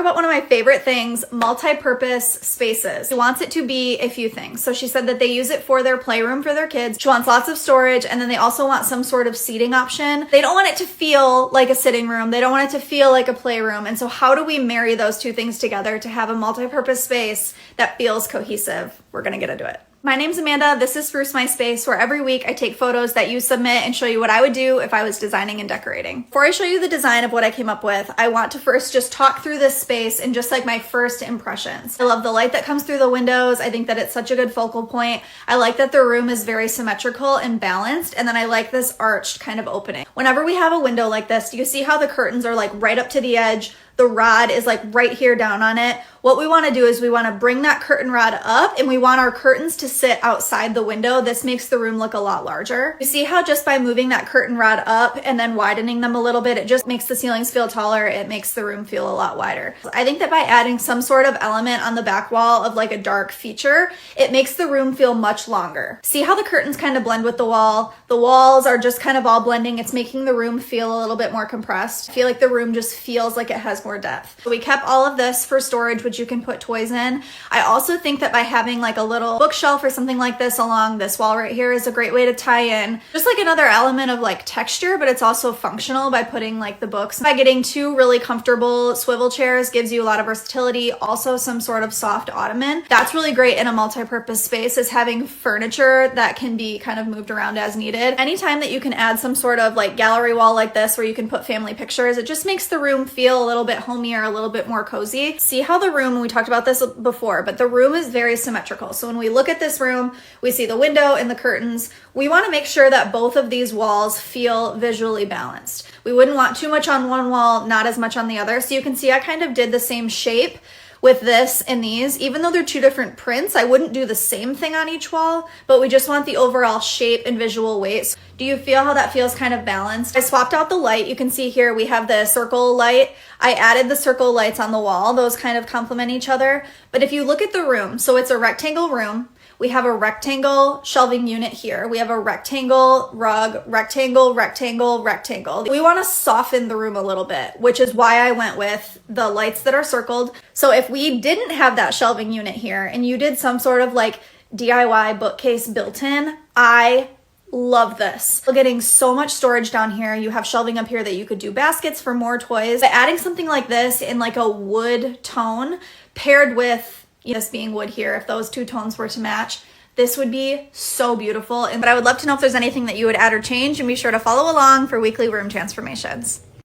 about one of my favorite things, multi-purpose spaces. She wants it to be a few things. So she said that they use it for their playroom for their kids. She wants lots of storage, and then they also want some sort of seating option. They don't want it to feel like a sitting room. They don't want it to feel like a playroom. And so how do we marry those two things together to have a multi-purpose space that feels cohesive? We're gonna get into it. My name's Amanda, this is Spruce My Space, where every week I take photos that you submit and show you what I would do if I was designing and decorating. Before I show you the design of what I came up with, I want to first just talk through this space and just like my first impressions. I love the light that comes through the windows. I think that it's such a good focal point. I like that the room is very symmetrical and balanced, and then I like this arched kind of opening. Whenever we have a window like this, do you see how the curtains are like right up to the edge? The rod is like right here down on it. What we want to do is we want to bring that curtain rod up, and we want our curtains to sit outside the window. This makes the room look a lot larger. You see how just by moving that curtain rod up and then widening them a little bit, it just makes the ceilings feel taller. It makes the room feel a lot wider. I think that by adding some sort of element on the back wall of like a dark feature, it makes the room feel much longer. See how the curtains kind of blend with the wall? The walls are just kind of all blending. It's making the room feel a little bit more compressed. I feel like the room just feels like it has more depth. So we kept all of this for storage, which you can put toys in. I also think that by having like a little bookshelf or something like this along this wall right here is a great way to tie in just like another element of like texture, but it's also functional by putting like the books. By getting two really comfortable swivel chairs gives you a lot of versatility. Also some sort of soft ottoman. That's really great in a multi-purpose space, is having furniture that can be kind of moved around as needed. Anytime that you can add some sort of like gallery wall like this where you can put family pictures, it just makes the room feel a little bit homier, a little bit more cozy. See how the room, we talked about this before, but the room is very symmetrical. So when we look at this room, we see the window and the curtains. We want to make sure that both of these walls feel visually balanced. We wouldn't want too much on one wall, not as much on the other. So you can see I kind of did the same shape with this and these. Even though they're two different prints, I wouldn't do the same thing on each wall, but we just want the overall shape and visual weight. So do you feel how that feels kind of balanced? I swapped out the light. You can see here we have the circle light. I added the circle lights on the wall. Those kind of complement each other. But if you look at the room, so it's a rectangle room. We have a rectangle shelving unit here. We have a rectangle rug, rectangle, rectangle, rectangle. We want to soften the room a little bit, which is why I went with the lights that are circled. So if we didn't have that shelving unit here and you did some sort of like DIY bookcase built in, I love this. We're getting so much storage down here. You have shelving up here that you could do baskets for more toys. But adding something like this in like a wood tone paired with this being wood here, if those two tones were to match, this would be so beautiful. But I would love to know if there's anything that you would add or change, and be sure to follow along for weekly room transformations.